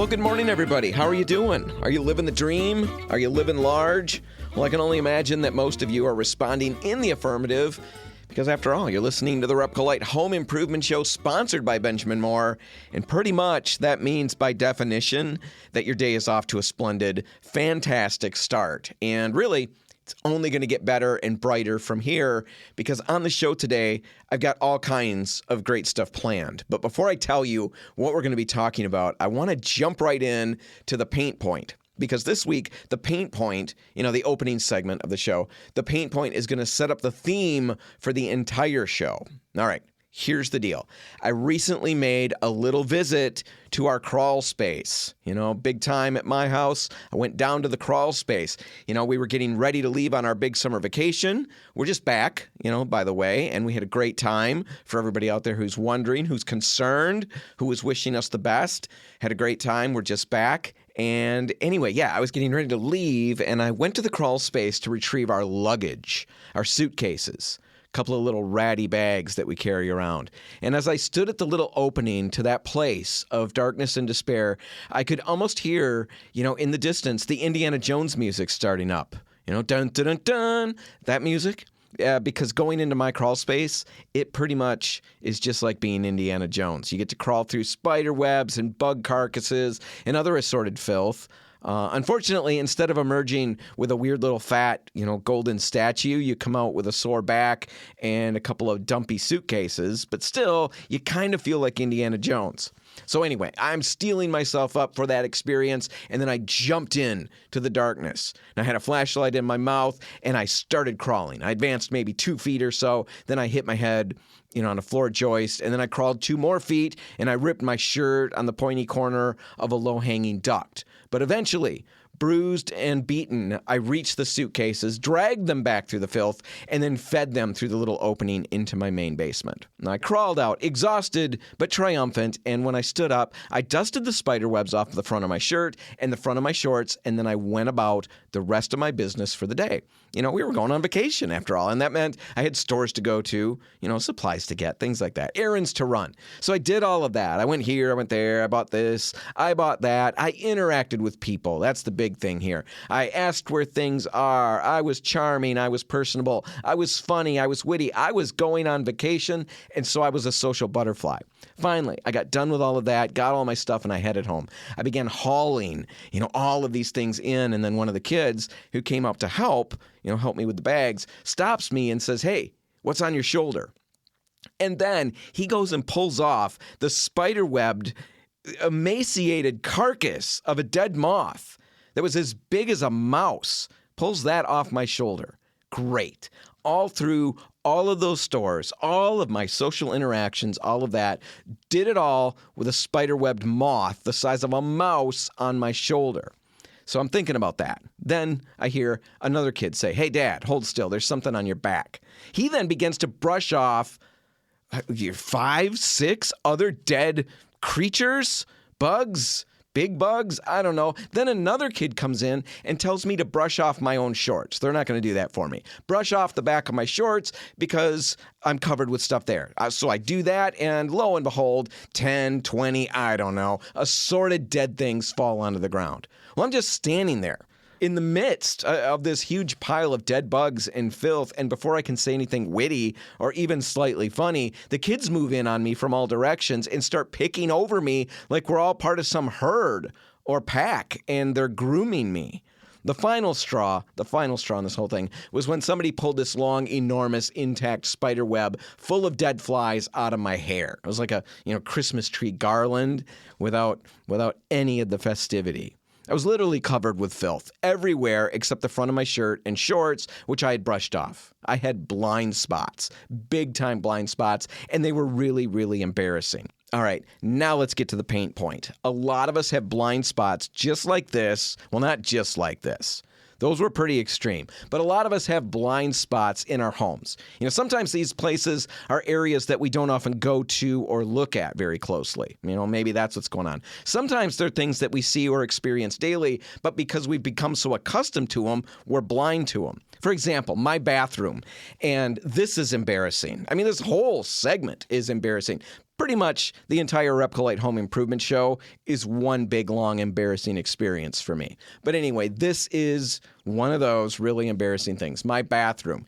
Well, good morning, everybody. How are you doing? Are you living the dream? Are you living large? Well, I can only imagine that most of you are responding in the affirmative because, after all, you're listening to the RepcoLite Home Improvement Show sponsored by Benjamin Moore. And pretty much that means, by definition, that your day is off to a splendid, fantastic start. And really, it's only going to get better and brighter from here because on the show today, I've got all kinds of great stuff planned. But before I tell you what we're going to be talking about, I want to jump right in to the paint point. Because this week, the paint point, the opening segment of the show, the paint point is going to set up the theme for the entire show. All right. Here's the deal. I recently made a little visit to our crawl space. Big time at my house. I went down to the crawl space. We were getting ready to leave on our big summer vacation. We're just back, by the way, and we had a great time. For everybody out there who's wondering, who's concerned, who was wishing us the best, had a great time. We're just back. And anyway, I was getting ready to leave, and I went to the crawl space to retrieve our luggage, our suitcases. Couple of little ratty bags that we carry around. And as I stood at the little opening to that place of darkness and despair, I could almost hear, in the distance, the Indiana Jones music starting up. Dun, dun, dun, dun, that music. Because going into my crawl space, it pretty much is just like being Indiana Jones. You get to crawl through spider webs and bug carcasses and other assorted filth. Unfortunately, instead of emerging with a weird little fat, golden statue, you come out with a sore back and a couple of dumpy suitcases. But still, you kind of feel like Indiana Jones. So anyway, I'm steeling myself up for that experience, and then I jumped in to the darkness. And I had a flashlight in my mouth, and I started crawling. I advanced maybe 2 feet or so. Then I hit my head on a floor joist, and then I crawled 2 more feet, and I ripped my shirt on the pointy corner of a low-hanging duct. But eventually, bruised and beaten, I reached the suitcases, dragged them back through the filth, and then fed them through the little opening into my main basement. And I crawled out, exhausted but triumphant, and when I stood up, I dusted the spider webs off the front of my shirt and the front of my shorts, and then I went about the rest of my business for the day. We were going on vacation after all, and that meant I had stores to go to, supplies to get, things like that, errands to run. So I did all of that. I went here, I went there, I bought this, I bought that. I interacted with people. That's the big thing here. I asked where things are. I was charming. I was personable. I was funny. I was witty. I was going on vacation, and so I was a social butterfly. Finally, I got done with all of that, got all my stuff, and I headed home. I began hauling, all of these things in, and then one of the kids who came up to help me with the bags, stops me and says, "Hey, what's on your shoulder?" And then he goes and pulls off the spider-webbed, emaciated carcass of a dead moth that was as big as a mouse, pulls that off my shoulder. Great. All through all of those stores, all of my social interactions, all of that, did it all with a spider-webbed moth the size of a mouse on my shoulder. So I'm thinking about that. Then I hear another kid say, "Hey, Dad, hold still. There's something on your back." He then begins to brush off 5, 6 other dead creatures, bugs, big bugs, I don't know. Then another kid comes in and tells me to brush off my own shorts. They're not going to do that for me. Brush off the back of my shorts because I'm covered with stuff there. So I do that, and lo and behold, 10, 20, I don't know, assorted dead things fall onto the ground. Well, I'm just standing there in the midst of this huge pile of dead bugs and filth, and before I can say anything witty or even slightly funny, the kids move in on me from all directions and start picking over me like we're all part of some herd or pack, and they're grooming me. The final straw in this whole thing was when somebody pulled this long, enormous, intact spider web full of dead flies out of my hair. It was like a Christmas tree garland without any of the festivity. I was literally covered with filth everywhere except the front of my shirt and shorts, which I had brushed off. I had blind spots, big-time blind spots, and they were really, really embarrassing. All right, now let's get to the paint point. A lot of us have blind spots just like this. Well, not just like this. Those were pretty extreme. But a lot of us have blind spots in our homes. Sometimes these places are areas that we don't often go to or look at very closely. Maybe that's what's going on. Sometimes they're things that we see or experience daily, but because we've become so accustomed to them, we're blind to them. For example, my bathroom. And this is embarrassing. This whole segment is embarrassing. pretty much the entire RepcoLite Home Improvement Show is one big, long, embarrassing experience for me. But anyway, this is one of those really embarrassing things. My bathroom.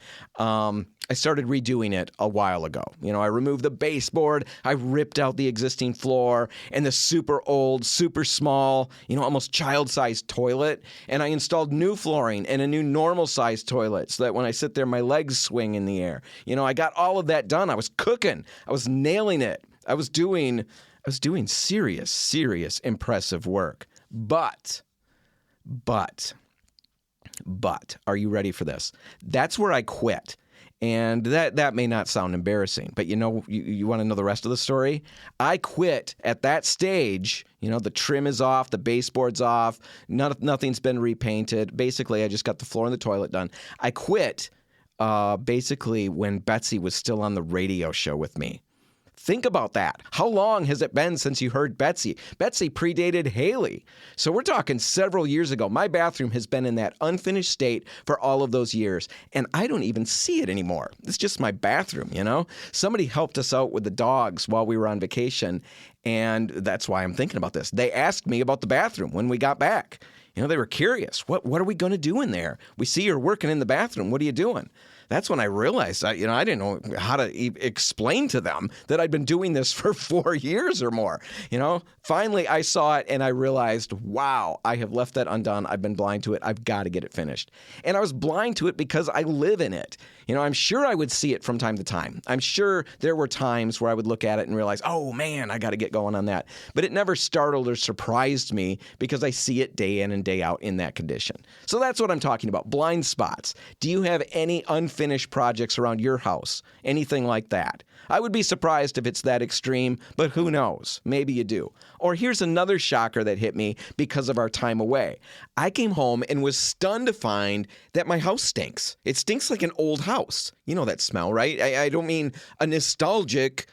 I started redoing it a while ago. I removed the baseboard, I ripped out the existing floor and the super old, super small, almost child-sized toilet, and I installed new flooring and a new normal-sized toilet so that when I sit there, my legs swing in the air. I got all of that done. I was cooking. I was nailing it. I was doing serious, impressive work. But, are you ready for this? That's where I quit. And that may not sound embarrassing, but you want to know the rest of the story? I quit at that stage. The trim is off, the baseboard's off, nothing's been repainted. Basically, I just got the floor and the toilet done. I quit basically when Betsy was still on the radio show with me. Think about that. How long has it been since you heard Betsy? Betsy predated Haley. So we're talking several years ago. My bathroom has been in that unfinished state for all of those years, and I don't even see it anymore. It's just my bathroom, Somebody helped us out with the dogs while we were on vacation, and that's why I'm thinking about this. They asked me about the bathroom when we got back. They were curious. What are we going to do in there? We see you're working in the bathroom. What are you doing? That's when I realized, I didn't know how to explain to them that I'd been doing this for 4 years or more. Finally, I saw it and I realized, wow, I have left that undone. I've been blind to it. I've got to get it finished. And I was blind to it because I live in it. I'm sure I would see it from time to time. I'm sure there were times where I would look at it and realize, oh man, I got to get going on that. But it never startled or surprised me because I see it day in and day out in that condition. So that's what I'm talking about, blind spots. Do you have any unfinished projects around your house? Anything like that? I would be surprised if it's that extreme, but who knows? Maybe you do. Or here's another shocker that hit me because of our time away. I came home and was stunned to find that my house stinks. It stinks like an old house. You know that smell, right? I don't mean a nostalgic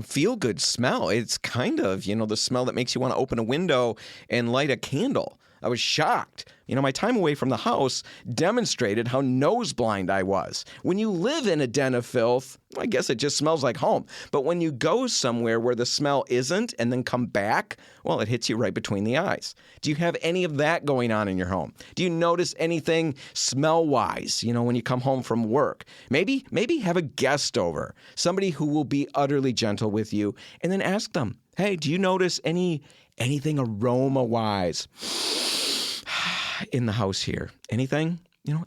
feel-good smell. It's kind of, the smell that makes you want to open a window and light a candle. I was shocked. My time away from the house demonstrated how nose-blind I was. When you live in a den of filth, I guess it just smells like home. But when you go somewhere where the smell isn't and then come back, well, it hits you right between the eyes. Do you have any of that going on in your home? Do you notice anything smell-wise, when you come home from work? Maybe have a guest over, somebody who will be utterly gentle with you, and then ask them, hey, do you notice anything aroma-wise in the house here? Anything?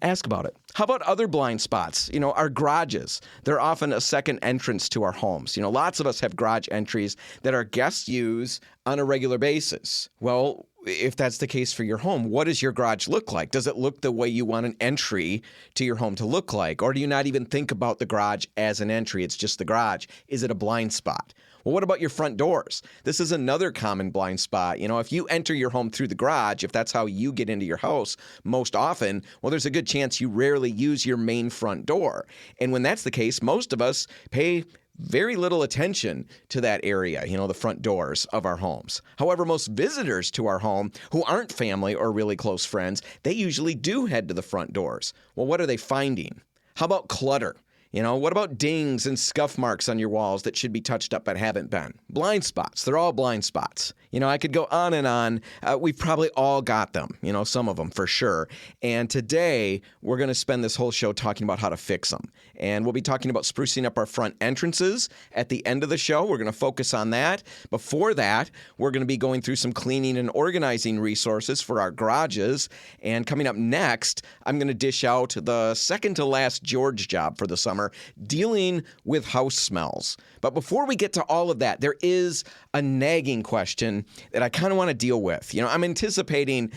Ask about it. How about other blind spots? Our garages. They're often a second entrance to our homes. Lots of us have garage entries that our guests use on a regular basis. Well, if that's the case for your home, what does your garage look like? Does it look the way you want an entry to your home to look like? Or do you not even think about the garage as an entry? It's just the garage. Is it a blind spot? Well, what about your front doors? This is another common blind spot. If you enter your home through the garage, if that's how you get into your house most often, well, there's a good chance you rarely use your main front door. And when that's the case, most of us pay very little attention to that area, the front doors of our homes. However, most visitors to our home who aren't family or really close friends, they usually do head to the front doors. Well, what are they finding? How about clutter? What about dings and scuff marks on your walls that should be touched up but haven't been? Blind spots. They're all blind spots. I could go on and on. We've probably all got them, some of them for sure. And today, we're going to spend this whole show talking about how to fix them. And we'll be talking about sprucing up our front entrances at the end of the show. We're going to focus on that. Before that, we're going to be going through some cleaning and organizing resources for our garages. And coming up next, I'm going to dish out the second to last George job for the summer, dealing with house smells. But before we get to all of that, there is a nagging question that I kind of want to deal with. I'm anticipating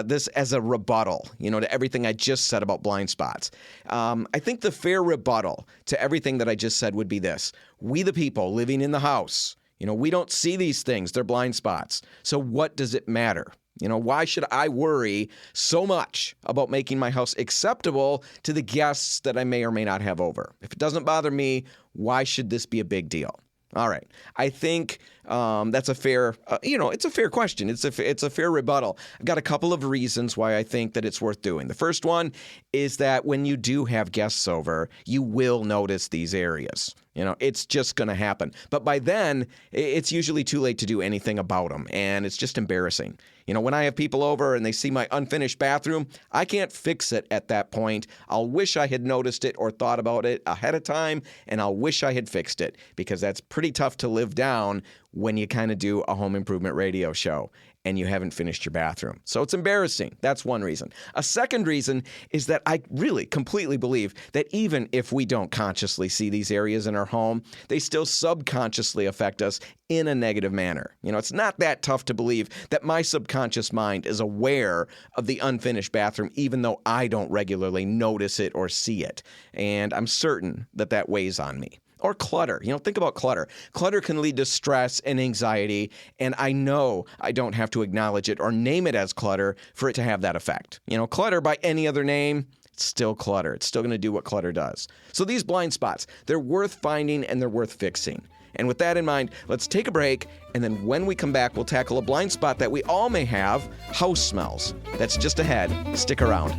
this as a rebuttal, to everything I just said about blind spots. I think the fair rebuttal to everything that I just said would be this. We, the people living in the house, we don't see these things. They're blind spots. So what does it matter? Why should I worry so much about making my house acceptable to the guests that I may or may not have over? If it doesn't bother me, why should this be a big deal? All right. I think That's a fair, it's a fair question. It's a fair rebuttal. I've got a couple of reasons why I think that it's worth doing. The first one is that when you do have guests over, you will notice these areas. It's just going to happen. But by then, it's usually too late to do anything about them, and it's just embarrassing. When I have people over and they see my unfinished bathroom, I can't fix it at that point. I'll wish I had noticed it or thought about it ahead of time, and I'll wish I had fixed it, because that's pretty tough to live down when you kind of do a home improvement radio show and you haven't finished your bathroom. So it's embarrassing. That's one reason. A second reason is that I really completely believe that even if we don't consciously see these areas in our home, they still subconsciously affect us in a negative manner. It's not that tough to believe that my subconscious mind is aware of the unfinished bathroom, even though I don't regularly notice it or see it. And I'm certain that that weighs on me. Or clutter. Think about clutter. Clutter can lead to stress and anxiety, and I know I don't have to acknowledge it or name it as clutter for it to have that effect. Clutter by any other name, it's still clutter. It's still going to do what clutter does. So these blind spots, they're worth finding and they're worth fixing. And with that in mind, let's take a break, and then when we come back, we'll tackle a blind spot that we all may have, house smells. That's just ahead. Stick around.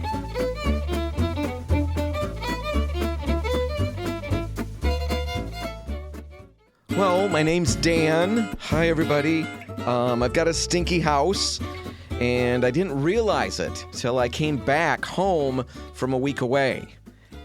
Well, my name's Dan. Hi, everybody. I've got a stinky house, and I didn't realize it till I came back home from a week away.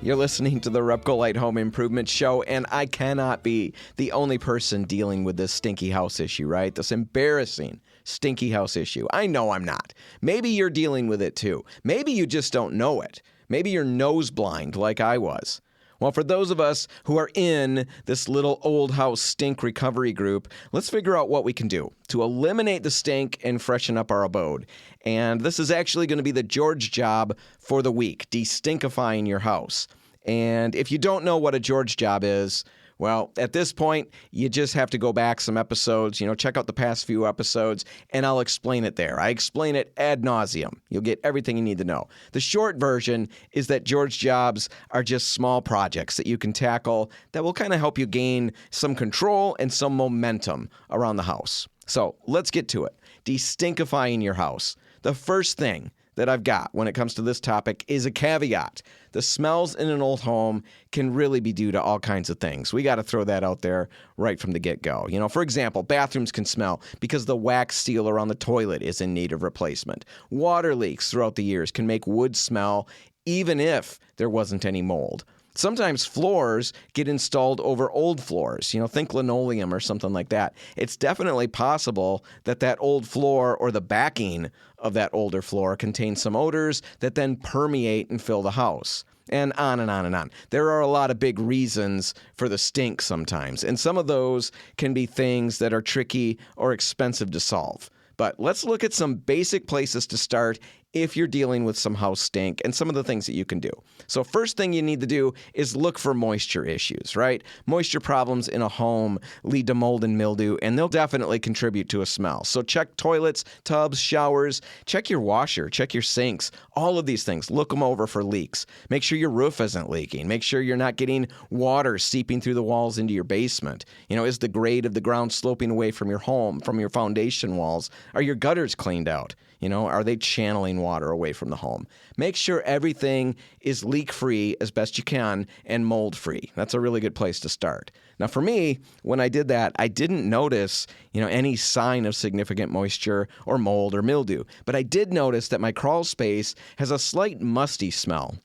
You're listening to the RepcoLite Home Improvement Show, and I cannot be the only person dealing with this stinky house issue, right? This embarrassing stinky house issue. I know I'm not. Maybe you're dealing with it too. Maybe you just don't know it. Maybe you're nose blind like I was. Well, for those of us who are in this little old house stink recovery group, let's figure out what we can do to eliminate the stink and freshen up our abode. And this is actually going to be the George job for the week, de-stinkifying your house. And if you don't know what a George job is, well, at this point, you just have to go back some episodes, check out the past few episodes, and I'll explain it there. I explain it ad nauseum. You'll get everything you need to know. The short version is that George jobs are just small projects that you can tackle that will kind of help you gain some control and some momentum around the house. So let's get to it. De-stinkifying your house. The first thing that I've got when it comes to this topic is a caveat. The smells in an old home can really be due to all kinds of things. We got to throw that out there right from the get-go. For example, bathrooms can smell because the wax seal around the toilet is in need of replacement. Water leaks throughout the years can make wood smell even if there wasn't any mold. Sometimes floors get installed over old floors, think linoleum or something like that. It's definitely possible that that old floor or the backing of that older floor contains some odors that then permeate and fill the house. And on and on and on. There are a lot of big reasons for the stink sometimes, and some of those can be things that are tricky or expensive to solve. But let's look at some basic places to start if you're dealing with some house stink and some of the things that you can do. So first thing you need to do is look for moisture issues, right? Moisture problems in a home lead to mold and mildew, and they'll definitely contribute to a smell. So check toilets, tubs, showers, check your washer, check your sinks, all of these things. Look them over for leaks. Make sure your roof isn't leaking. Make sure you're not getting water seeping through the walls into your basement. Is the grade of the ground sloping away from your home, from your foundation walls? Are your gutters cleaned out? Are they channeling water away from the home? Make sure everything is leak-free as best you can and mold-free. That's a really good place to start. Now, for me, when I did that, I didn't notice, any sign of significant moisture or mold or mildew. But I did notice that my crawl space has a slight musty smell.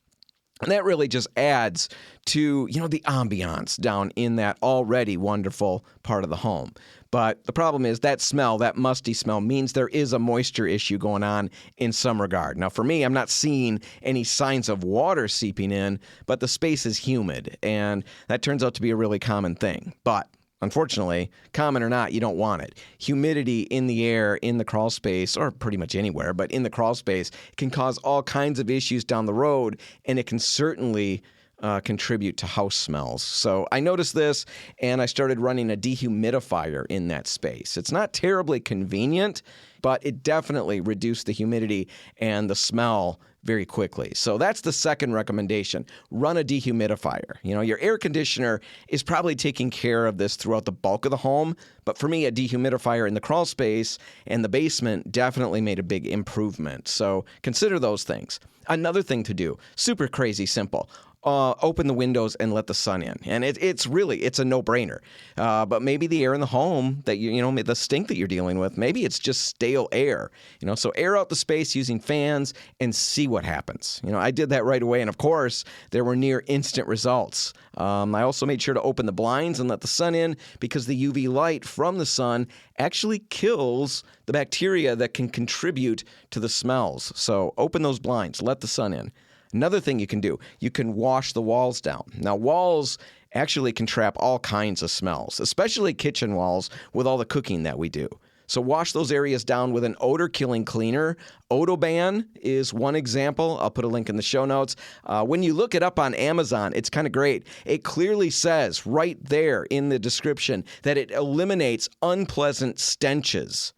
And that really just adds to, the ambiance down in that already wonderful part of the home. But the problem is that smell, that musty smell, means there is a moisture issue going on in some regard. Now, for me, I'm not seeing any signs of water seeping in, but the space is humid, and that turns out to be a really common thing. But unfortunately, common or not, you don't want it. Humidity in the air, in the crawl space, or pretty much anywhere, but in the crawl space, can cause all kinds of issues down the road, and it can certainly contribute to house smells. So I noticed this, and I started running a dehumidifier in that space. It's not terribly convenient, but it definitely reduced the humidity and the smell very quickly. So that's the second recommendation. Run a dehumidifier. Your air conditioner is probably taking care of this throughout the bulk of the home, but for me, a dehumidifier in the crawl space and the basement definitely made a big improvement. So consider those things. Another thing to do, super crazy simple. Open the windows and let the sun in. And it's a no-brainer. But maybe the air in the home that the stink that you're dealing with, maybe it's just stale air. So air out the space using fans and see what happens. I did that right away, and of course, there were near instant results. I also made sure to open the blinds and let the sun in because the UV light from the sun actually kills the bacteria that can contribute to the smells. So open those blinds, let the sun in. Another thing you can do, you can wash the walls down. Now, walls actually can trap all kinds of smells, especially kitchen walls with all the cooking that we do. So wash those areas down with an odor-killing cleaner. Odoban is one example. I'll put a link in the show notes. When you look it up on Amazon, it's kind of great. It clearly says right there in the description that it eliminates unpleasant stenches.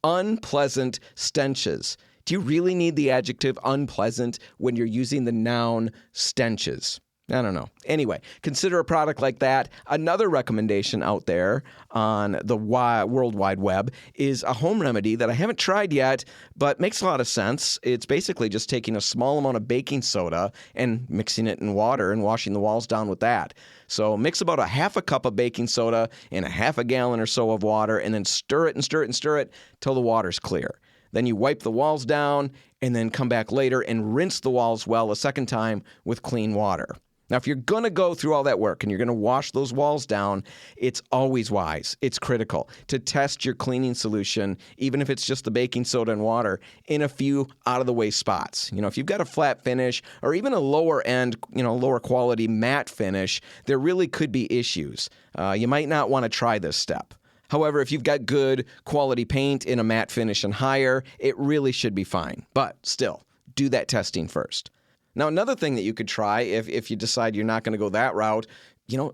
Unpleasant stenches. Do you really need the adjective unpleasant when you're using the noun stenches? I don't know. Anyway, consider a product like that. Another recommendation out there on the World Wide Web is a home remedy that I haven't tried yet, but makes a lot of sense. It's basically just taking a small amount of baking soda and mixing it in water and washing the walls down with that. So mix about a half a cup of baking soda in a half a gallon or so of water, and then stir it and stir it and stir it till the water's clear. Then you wipe the walls down and then come back later and rinse the walls well a second time with clean water. Now, if you're going to go through all that work and you're going to wash those walls down, it's always wise, it's critical to test your cleaning solution, even if it's just the baking soda and water, in a few out-of-the-way spots. If you've got a flat finish or even a lower-end, lower quality matte finish, there really could be issues. You might not want to try this step. However, if you've got good quality paint in a matte finish and higher, it really should be fine. But still, do that testing first. Now, another thing that you could try if you decide you're not going to go that route,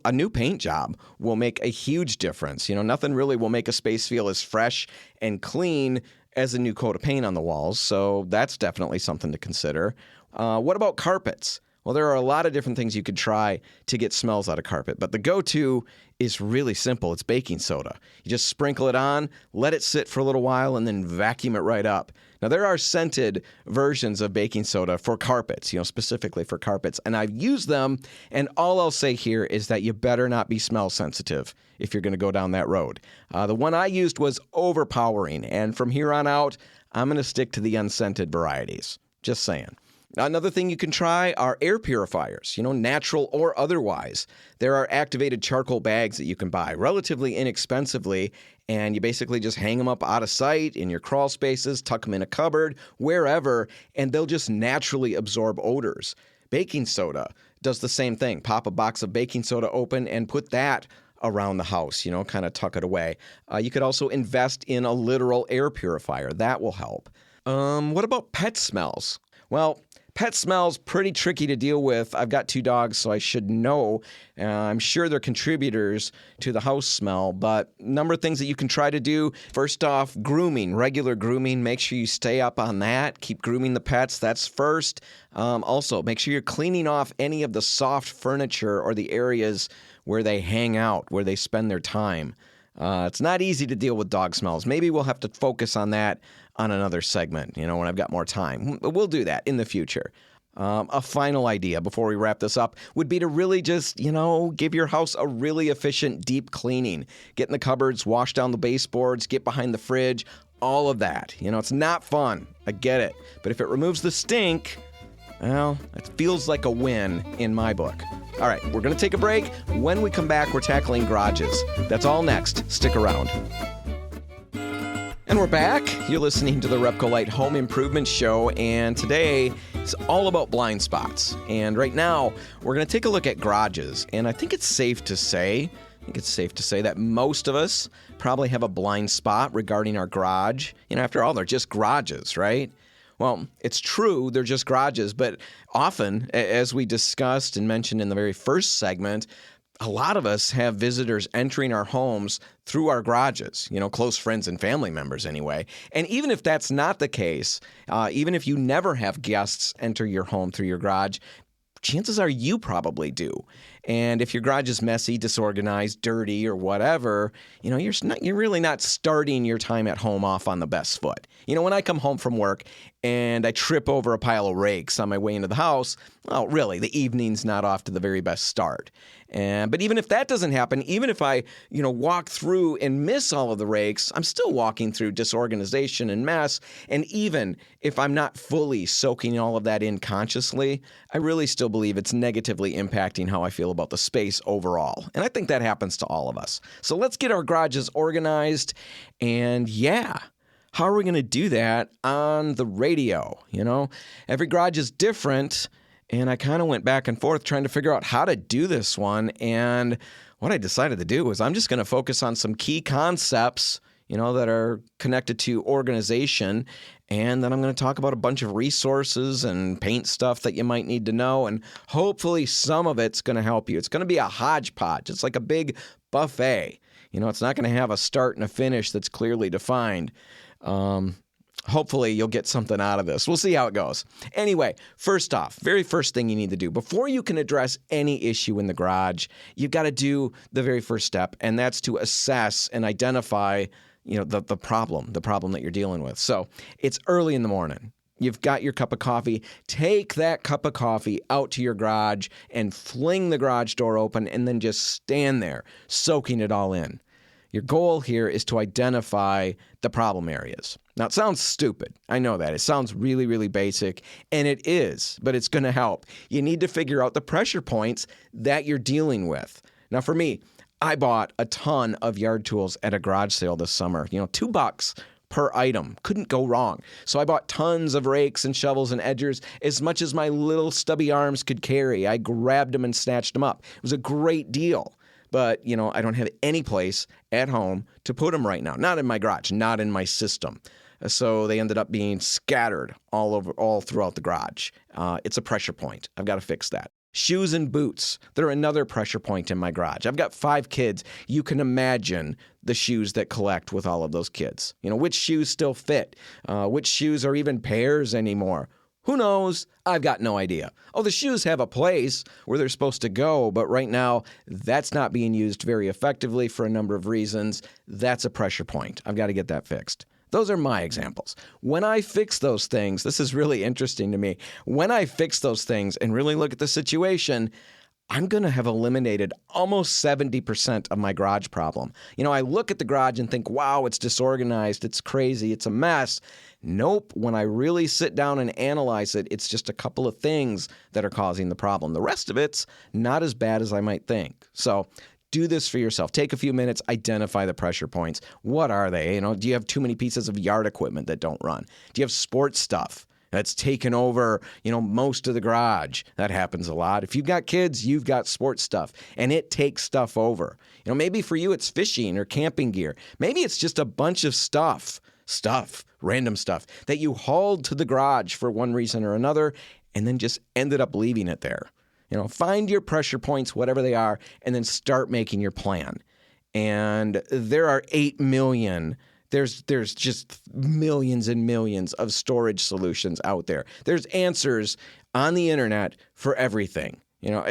a new paint job will make a huge difference. Nothing really will make a space feel as fresh and clean as a new coat of paint on the walls. So that's definitely something to consider. What about carpets? Well, there are a lot of different things you could try to get smells out of carpet, but the go-to is really simple. It's baking soda. You just sprinkle it on, let it sit for a little while, and then vacuum it right up. Now, there are scented versions of baking soda for carpets, specifically for carpets, and I've used them, and all I'll say here is that you better not be smell sensitive if you're going to go down that road. The one I used was overpowering, and from here on out, I'm going to stick to the unscented varieties. Just saying. Another thing you can try are air purifiers, natural or otherwise. There are activated charcoal bags that you can buy relatively inexpensively, and you basically just hang them up out of sight in your crawl spaces, tuck them in a cupboard, wherever, and they'll just naturally absorb odors. Baking soda does the same thing. Pop a box of baking soda open and put that around the house, kind of tuck it away. You could also invest in a literal air purifier. That will help. What about pet smells? Well, pet smells pretty tricky to deal with. I've got 2 dogs, so I should know. I'm sure they're contributors to the house smell, but a number of things that you can try to do. First off, grooming, regular grooming. Make sure you stay up on that. Keep grooming the pets. That's first. Also, make sure you're cleaning off any of the soft furniture or the areas where they hang out, where they spend their time. It's not easy to deal with dog smells. Maybe we'll have to focus on that on another segment, when I've got more time. We'll do that in the future. A final idea before we wrap this up would be to really just, give your house a really efficient deep cleaning. Get in the cupboards, wash down the baseboards, get behind the fridge, all of that. It's not fun. I get it. But if it removes the stink, well, it feels like a win in my book. All right, we're going to take a break. When we come back, we're tackling garages. That's all next. Stick around. And we're back. You're listening to the RepcoLite Home Improvement Show, and today it's all about blind spots. And right now, we're going to take a look at garages. And I think it's safe to say that most of us probably have a blind spot regarding our garage. After all, they're just garages, right? Well, it's true, they're just garages, but often, as we discussed and mentioned in the very first segment, a lot of us have visitors entering our homes through our garages, close friends and family members anyway. And even if that's not the case, even if you never have guests enter your home through your garage, chances are you probably do. And if your garage is messy, disorganized, dirty, or whatever, you're really not starting your time at home off on the best foot. When I come home from work and I trip over a pile of rakes on my way into the house, well, really, the evening's not off to the very best start. But even if that doesn't happen, even if I, walk through and miss all of the rakes, I'm still walking through disorganization and mess. And even if I'm not fully soaking all of that in consciously, I really still believe it's negatively impacting how I feel about the space overall. And I think that happens to all of us. So let's get our garages organized. And how are we going to do that on the radio? Every garage is different. And I kind of went back and forth trying to figure out how to do this one. And what I decided to do was I'm just going to focus on some key concepts, that are connected to organization. And then I'm going to talk about a bunch of resources and paint stuff that you might need to know. And hopefully some of it's going to help you. It's going to be a hodgepodge. It's like a big buffet. It's not going to have a start and a finish that's clearly defined. Hopefully you'll get something out of this. We'll see how it goes. Anyway, first off, very first thing you need to do before you can address any issue in the garage, you've got to do the very first step, and that's to assess and identify, the problem that you're dealing with. So it's early in the morning. You've got your cup of coffee. Take that cup of coffee out to your garage and fling the garage door open and then just stand there, soaking it all in. Your goal here is to identify the problem areas. Now, it sounds stupid. I know that. It sounds really, really basic, and it is, but it's going to help. You need to figure out the pressure points that you're dealing with. Now, for me, I bought a ton of yard tools at a garage sale this summer. $2 per item. Couldn't go wrong. So I bought tons of rakes and shovels and edgers, as much as my little stubby arms could carry. I grabbed them and snatched them up. It was a great deal. But, I don't have any place at home to put them right now. Not in my garage, not in my system. So they ended up being scattered all throughout the garage. It's a pressure point. I've got to fix that. Shoes and boots, they're another pressure point in my garage. I've got 5 kids. You can imagine the shoes that collect with all of those kids. Which shoes still fit? Which shoes are even pairs anymore? Who knows? I've got no idea. Oh, the shoes have a place where they're supposed to go, but right now, that's not being used very effectively for a number of reasons. That's a pressure point. I've got to get that fixed. Those are my examples. When I fix those things, this is really interesting to me. When I fix those things and really look at the situation, I'm going to have eliminated almost 70% of my garage problem. I look at the garage and think, wow, it's disorganized, it's crazy, it's a mess. Nope. When I really sit down and analyze it, it's just a couple of things that are causing the problem. The rest of it's not as bad as I might think. So do this for yourself. Take a few minutes, identify the pressure points. What are they? Do you have too many pieces of yard equipment that don't run? Do you have sports stuff that's taken over, most of the garage? That happens a lot. If you've got kids, you've got sports stuff, and it takes stuff over. Maybe for you it's fishing or camping gear. Maybe it's just a bunch of random stuff that you hauled to the garage for one reason or another and then just ended up leaving it there. Find your pressure points, whatever they are, and then start making your plan. And there are 8 million. There's just millions and millions of storage solutions out there. There's answers on the internet for everything. And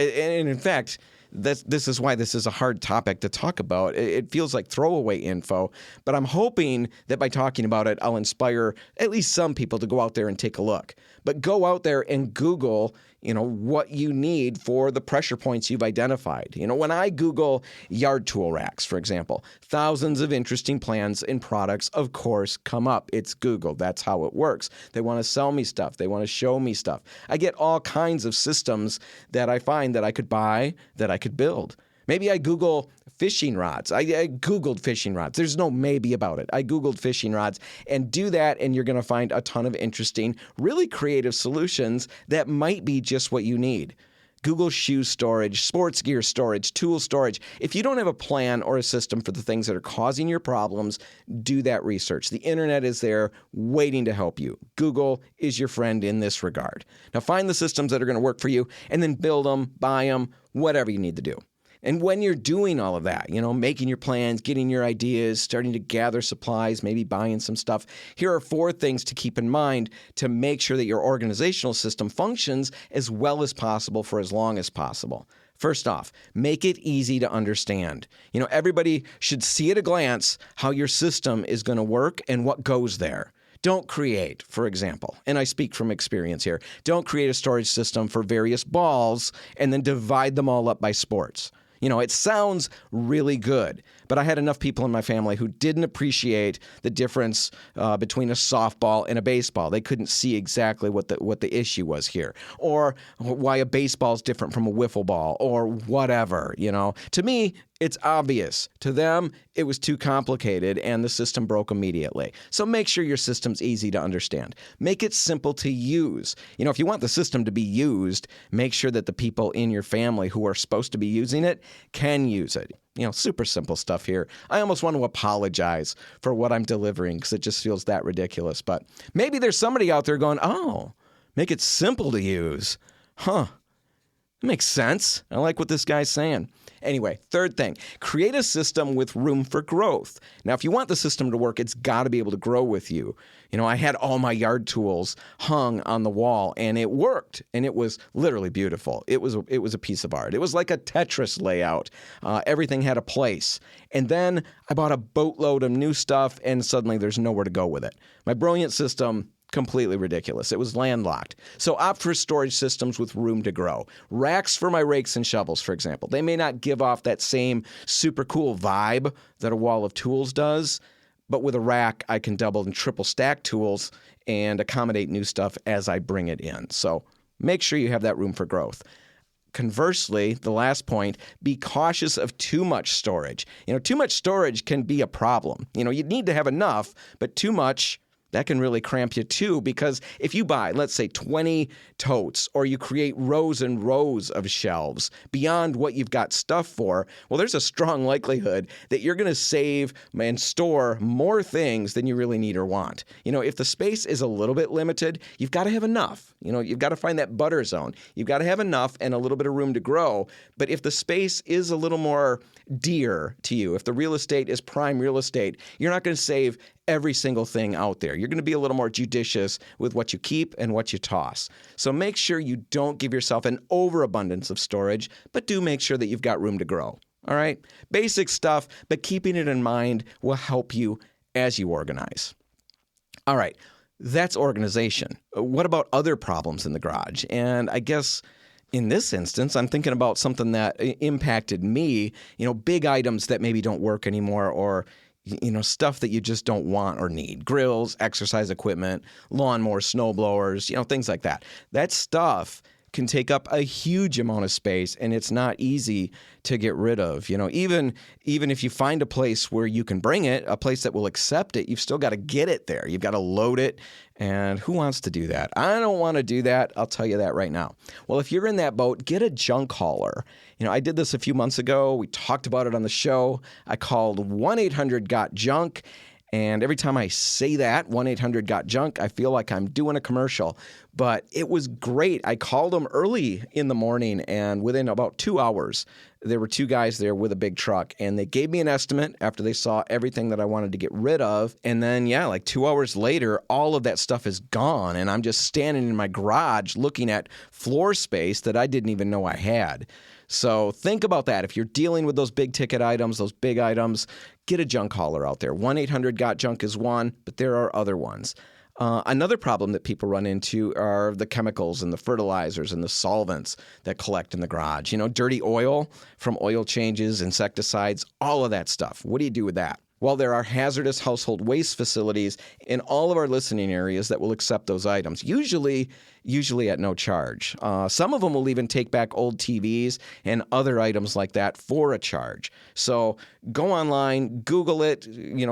in fact, this is why this is a hard topic to talk about. It feels like throwaway info, but I'm hoping that by talking about it, I'll inspire at least some people to go out there and take a look. But go out there and Google, what you need for the pressure points you've identified. When I Google yard tool racks, for example, thousands of interesting plans and products, of course, come up. It's Google. That's how it works. They want to sell me stuff. They want to show me stuff. I get all kinds of systems that I find that I could buy, that I could build. Maybe I Google fishing rods. I Googled fishing rods. There's no maybe about it. I Googled fishing rods, and do that, and you're going to find a ton of interesting, really creative solutions that might be just what you need. Google shoe storage, sports gear storage, tool storage. If you don't have a plan or a system for the things that are causing your problems, do that research. The internet is there waiting to help you. Google is your friend in this regard. Now find the systems that are going to work for you and then build them, buy them, whatever you need to do. And when you're doing all of that, making your plans, getting your ideas, starting to gather supplies, maybe buying some stuff, here are 4 things to keep in mind to make sure that your organizational system functions as well as possible for as long as possible. First off, make it easy to understand. Everybody should see at a glance how your system is going to work and what goes there. Don't create, for example, and I speak from experience here, don't create a storage system for various balls and then divide them all up by sports. It sounds really good, but I had enough people in my family who didn't appreciate the difference between a softball and a baseball. They couldn't see exactly what the issue was here, or why a baseball is different from a wiffle ball, or whatever. To me, it's obvious. To them, it was too complicated, and the system broke immediately. So make sure your system's easy to understand. Make it simple to use. If you want the system to be used, make sure that the people in your family who are supposed to be using it can use it. Super simple stuff here. I almost want to apologize for what I'm delivering because it just feels that ridiculous. But maybe there's somebody out there going, oh, make it simple to use. Huh. That makes sense. I like what this guy's saying. Anyway, third thing, create a system with room for growth. Now, if you want the system to work, it's got to be able to grow with you. I had all my yard tools hung on the wall, and it worked, and it was literally beautiful. It was a piece of art. It was like a Tetris layout. Everything had a place. And then I bought a boatload of new stuff, and suddenly there's nowhere to go with it. My brilliant system, completely ridiculous. It was landlocked. So opt for storage systems with room to grow. Racks for my rakes and shovels, for example. They may not give off that same super cool vibe that a wall of tools does, but with a rack, I can double and triple stack tools and accommodate new stuff as I bring it in. So make sure you have that room for growth. Conversely, the last point, be cautious of too much storage. Too much storage can be a problem. You need to have enough, but too much, that can really cramp you too, because if you buy, let's say, 20 totes, or you create rows and rows of shelves beyond what you've got stuff for, well, there's a strong likelihood that you're going to save and store more things than you really need or want. If the space is a little bit limited, you've got to have enough. You've got to find that butter zone. You've got to have enough and a little bit of room to grow. But if the space is a little more dear to you, if the real estate is prime real estate, you're not going to save every single thing out there. You're going to be a little more judicious with what you keep and what you toss. So make sure you don't give yourself an overabundance of storage, but do make sure that you've got room to grow. All right? Basic stuff, but keeping it in mind will help you as you organize. All right. That's organization. What about other problems in the garage? And I guess in this instance, I'm thinking about something that impacted me, big items that maybe don't work anymore, or stuff that you just don't want or need. Grills, exercise equipment, lawnmowers, snow blowers, things like that. That stuff can take up a huge amount of space, and it's not easy to get rid of. Even if you find a place where you can bring it, a place that will accept it, you've still got to get it there. You've got to load it, and who wants to do that? I don't want to do that. I'll tell you that right now. Well, if you're in that boat, get a junk hauler. I did this a few months ago. We talked about it on the show. I called 1-800-GOT-JUNK. And every time I say that, 1-800-GOT-JUNK, I feel like I'm doing a commercial. But it was great. I called them early in the morning, and within about 2 hours, there were 2 guys there with a big truck. And they gave me an estimate after they saw everything that I wanted to get rid of. And then, 2 hours later, all of that stuff is gone. And I'm just standing in my garage looking at floor space that I didn't even know I had. So think about that. If you're dealing with those big ticket items, those big items, get a junk hauler out there. 1-800-GOT-JUNK is one, but there are other ones. Another problem that people run into are the chemicals and the fertilizers and the solvents that collect in the garage. Dirty oil from oil changes, insecticides, all of that stuff. What do you do with that? Well, there are hazardous household waste facilities in all of our listening areas that will accept those items, usually at no charge. Some of them will even take back old TVs and other items like that for a charge. So go online, Google it,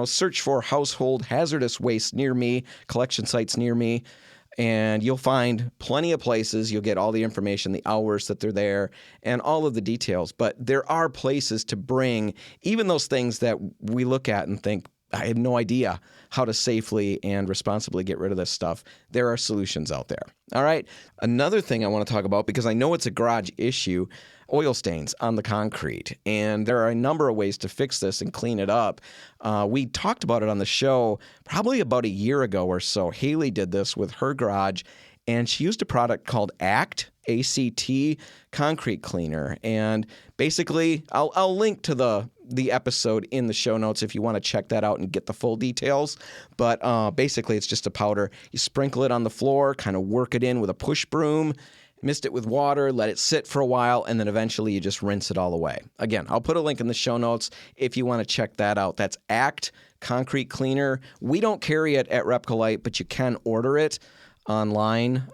search for household hazardous waste near me, collection sites near me, And you'll find plenty of places. You'll get all the information, the hours that they're there, and all of the details. But there are places to bring even those things that we look at and think, I have no idea how to safely and responsibly get rid of this stuff. There are solutions out there. All right. Another thing I want to talk about, because I know it's a garage issue, oil stains on the concrete. And there are a number of ways to fix this and clean it up. We talked about it on the show probably about a year ago or so. Haley did this with her garage, and she used a product called ACT, A-C-T, concrete cleaner. And basically, I'll link to the episode in the show notes if you want to check that out and get the full details. But basically, it's just a powder. You sprinkle it on the floor, kind of work it in with a push broom, mist it with water, let it sit for a while, and then eventually you just rinse it all away. Again, I'll put a link in the show notes if you want to check that out. That's ACT Concrete Cleaner. We don't carry it at RepcoLite, but you can order it online.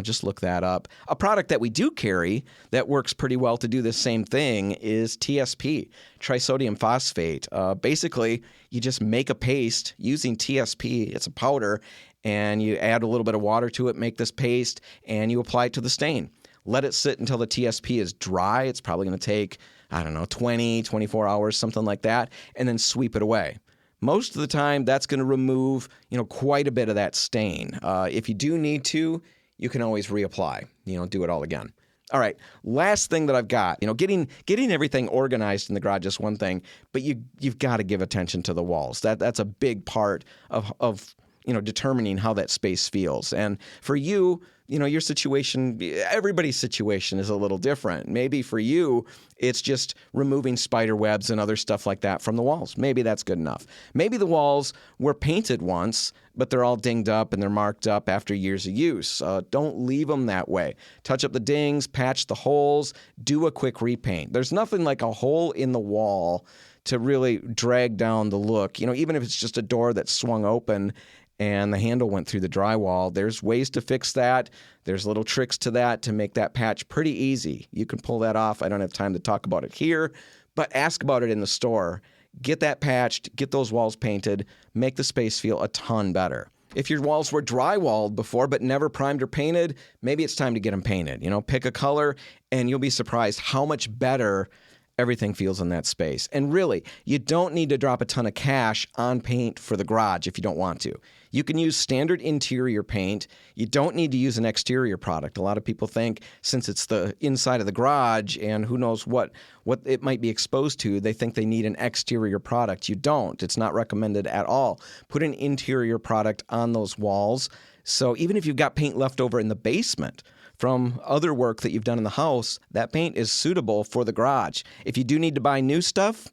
Just look that up. A product that we do carry that works pretty well to do the same thing is TSP, trisodium phosphate. Basically, you just make a paste using TSP. It's a powder, and you add a little bit of water to it, make this paste, and you apply it to the stain. Let it sit until the TSP is dry. It's probably going to take, 20, 24 hours, something like that, and then sweep it away. Most of the time, that's going to remove, quite a bit of that stain. If you do need to, you can always reapply, do it all again. All right, last thing that I've got, getting everything organized in the garage is one thing, but you've got to give attention to the walls. That's a big part of determining how that space feels. And for you, your situation, everybody's situation is a little different. Maybe for you, it's just removing spider webs and other stuff like that from the walls. Maybe that's good enough. Maybe the walls were painted once, but they're all dinged up and they're marked up after years of use. Don't leave them that way. Touch up the dings, patch the holes, do a quick repaint. There's nothing like a hole in the wall to really drag down the look. Even if it's just a door that's swung open and the handle went through the drywall, there's ways to fix that. There's little tricks to that to make that patch pretty easy. You can pull that off. I don't have time to talk about it here, but ask about it in the store. Get that patched, get those walls painted, make the space feel a ton better. If your walls were drywalled before but never primed or painted, maybe it's time to get them painted. Pick a color and you'll be surprised how much better everything feels in that space. And really, you don't need to drop a ton of cash on paint for the garage if you don't want to. You can use standard interior paint. You don't need to use an exterior product. A lot of people think since it's the inside of the garage and who knows what it might be exposed to, they think they need an exterior product. You don't. It's not recommended at all. Put an interior product on those walls. So even if you've got paint left over in the basement from other work that you've done in the house, that paint is suitable for the garage. If you do need to buy new stuff,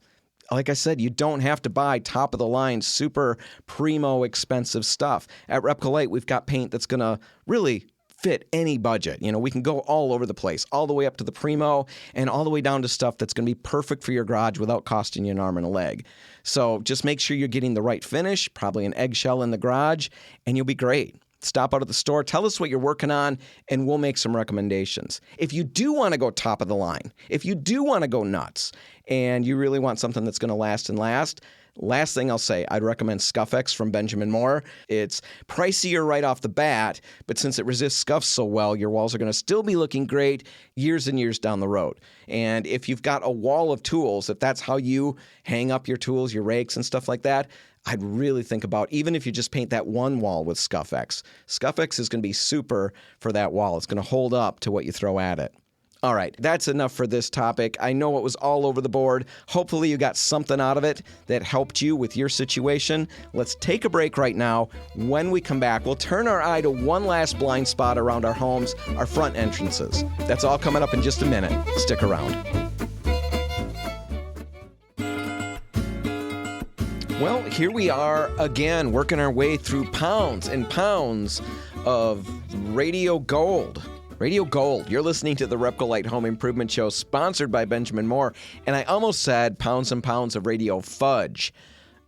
like I said, you don't have to buy top-of-the-line, super primo expensive stuff. At RepcoLite, we've got paint that's going to really fit any budget. We can go all over the place, all the way up to the primo and all the way down to stuff that's going to be perfect for your garage without costing you an arm and a leg. So just make sure you're getting the right finish, probably an eggshell in the garage, and you'll be great. Stop out at the store, tell us what you're working on, and we'll make some recommendations. If you do want to go top of the line, if you do want to go nuts, and you really want something that's going to last and last, last thing I'll say, I'd recommend ScuffX from Benjamin Moore. It's pricier right off the bat, but since it resists scuffs so well, your walls are going to still be looking great years and years down the road. And if you've got a wall of tools, if that's how you hang up your tools, your rakes and stuff like that, I'd really think about, even if you just paint that one wall with ScuffX. ScuffX is going to be super for that wall. It's going to hold up to what you throw at it. All right, that's enough for this topic. I know it was all over the board. Hopefully you got something out of it that helped you with your situation. Let's take a break right now. When we come back, we'll turn our eye to one last blind spot around our homes, our front entrances. That's all coming up in just a minute. Stick around. Well, here we are again, working our way through pounds and pounds of Radio Gold. Radio Gold. You're listening to the RepcoLite Home Improvement Show, sponsored by Benjamin Moore. And I almost said pounds and pounds of Radio Fudge.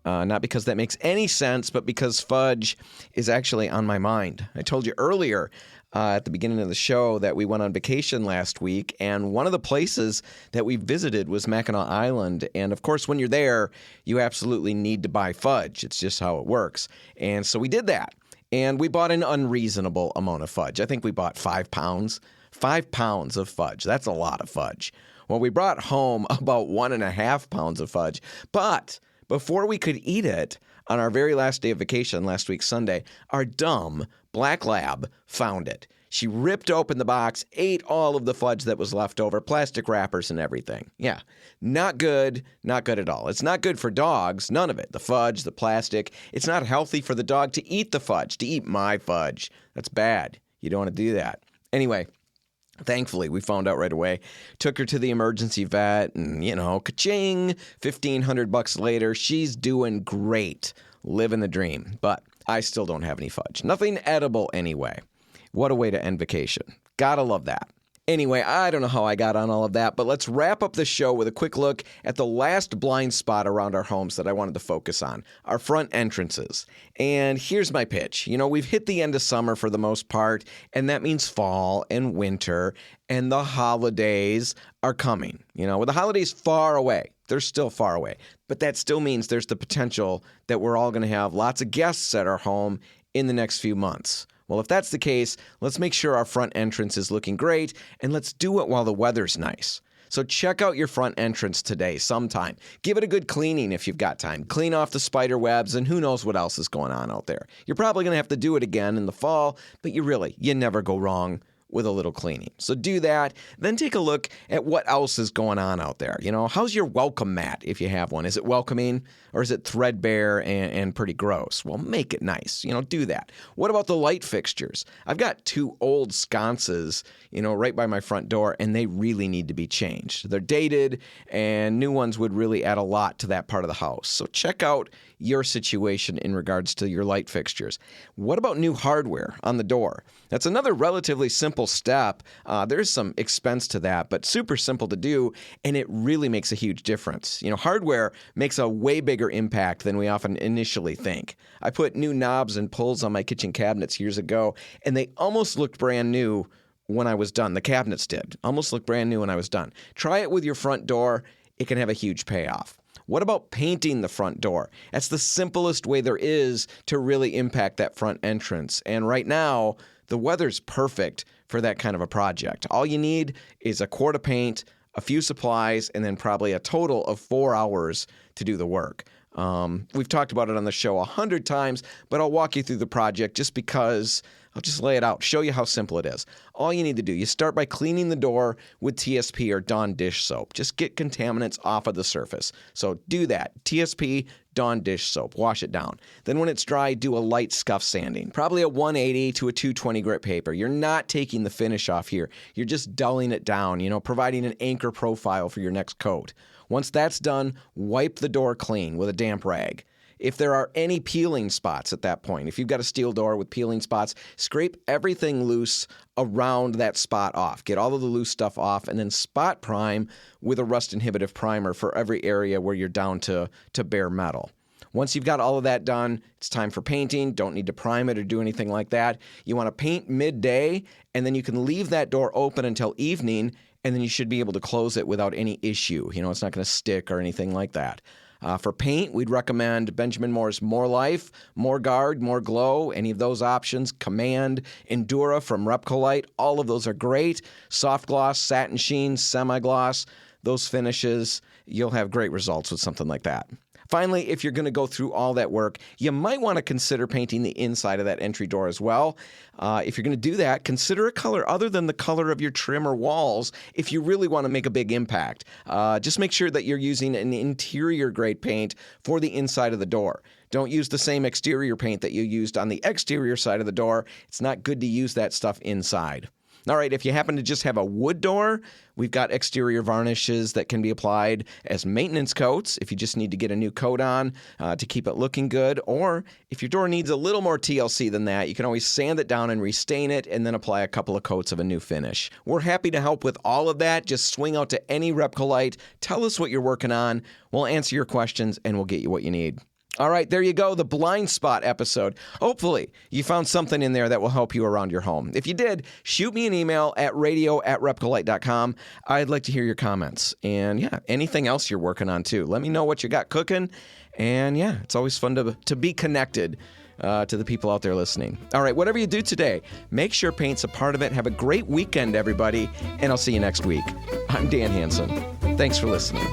Not because that makes any sense, but because fudge is actually on my mind. I told you earlier at the beginning of the show that we went on vacation last week, and one of the places that we visited was Mackinac Island. And of course, when you're there, you absolutely need to buy fudge. It's just how it works. And so we did that. and we bought an unreasonable amount of fudge. I think we bought 5 pounds. 5 pounds of fudge. That's a lot of fudge. Well, we brought home about 1.5 pounds of fudge, but before we could eat it, on our very last day of vacation, last week Sunday, our dumb black lab found it. She ripped open the box, ate all of the fudge that was left over, plastic wrappers and everything. Yeah, not good at all. It's not good for dogs, none of it. The fudge, the plastic. It's not healthy for the dog to eat the fudge, to eat my fudge. That's bad. You don't want to do that. Anyway, thankfully, we found out right away. Took her to the emergency vet and, ka-ching, $1,500 later. She's doing great, living the dream. But I still don't have any fudge. Nothing edible anyway. What a way to end vacation. Gotta love that. Anyway, I don't know how I got on all of that, but let's wrap up the show with a quick look at the last blind spot around our homes that I wanted to focus on, our front entrances. And here's my pitch. We've hit the end of summer for the most part, and that means fall and winter, and the holidays are coming. With the holidays far away, they're still far away, but that still means there's the potential that we're all going to have lots of guests at our home in the next few months. Well, if that's the case, let's make sure our front entrance is looking great, and let's do it while the weather's nice. So check out your front entrance today sometime. Give it a good cleaning if you've got time. Clean off the spider webs, and who knows what else is going on out there. You're probably going to have to do it again in the fall, but you never go wrong with a little cleaning. So do that. Then take a look at what else is going on out there. How's your welcome mat if you have one? Is it welcoming or is it threadbare and pretty gross? Well, make it nice. Do that. What about the light fixtures? I've got 2 old sconces, right by my front door, and they really need to be changed. They're dated, and new ones would really add a lot to that part of the house. So check out your situation in regards to your light fixtures. What about new hardware on the door? That's another relatively simple step. There's some expense to that, but super simple to do, and it really makes a huge difference. Hardware makes a way bigger impact than we often initially think. I put new knobs and pulls on my kitchen cabinets years ago, and they almost looked brand new when I was done. The cabinets did. Almost looked brand new when I was done. Try it with your front door. It can have a huge payoff. What about painting the front door? That's the simplest way there is to really impact that front entrance. And right now, the weather's perfect for that kind of a project. All you need is a quart of paint, a few supplies, and then probably a total of 4 hours to do the work. We've talked about it on the show 100 times, but I'll walk you through the project just because I'll just lay it out, show you how simple it is. All you need to do, you start by cleaning the door with TSP or Dawn dish soap. Just get contaminants off of the surface. So do that. TSP, Dawn dish soap. Wash it down. Then when it's dry, do a light scuff sanding. Probably a 180 to a 220 grit paper. You're not taking the finish off here. You're just dulling it down, providing an anchor profile for your next coat. Once that's done, wipe the door clean with a damp rag. If there are any peeling spots at that point, if you've got a steel door with peeling spots, scrape everything loose around that spot off. Get all of the loose stuff off, and then spot prime with a rust inhibitive primer for every area where you're down to bare metal. Once you've got all of that done, it's time for painting. Don't need to prime it or do anything like that. You want to paint midday, and then you can leave that door open until evening, and then you should be able to close it without any issue. It's not going to stick or anything like that. For paint, we'd recommend Benjamin Moore's More Life, More Guard, More Glow, any of those options. Command, Endura from RepcoLite, all of those are great. Soft gloss, satin sheen, semi-gloss, those finishes, you'll have great results with something like that. Finally, if you're going to go through all that work, you might want to consider painting the inside of that entry door as well. If you're going to do that, consider a color other than the color of your trim or walls if you really want to make a big impact. Just make sure that you're using an interior grade paint for the inside of the door. Don't use the same exterior paint that you used on the exterior side of the door. It's not good to use that stuff inside. All right, if you happen to just have a wood door, we've got exterior varnishes that can be applied as maintenance coats if you just need to get a new coat on to keep it looking good. Or if your door needs a little more TLC than that, you can always sand it down and restain it and then apply a couple of coats of a new finish. We're happy to help with all of that. Just swing out to any RepcoLite. Tell us what you're working on. We'll answer your questions and we'll get you what you need. All right, there you go, the blind spot episode. Hopefully, you found something in there that will help you around your home. If you did, shoot me an email at radio@repcolite.com. I'd like to hear your comments. And yeah, anything else you're working on too. Let me know what you got cooking. And yeah, it's always fun to be connected to the people out there listening. All right, whatever you do today, make sure paint's a part of it. Have a great weekend, everybody, and I'll see you next week. I'm Dan Hansen. Thanks for listening.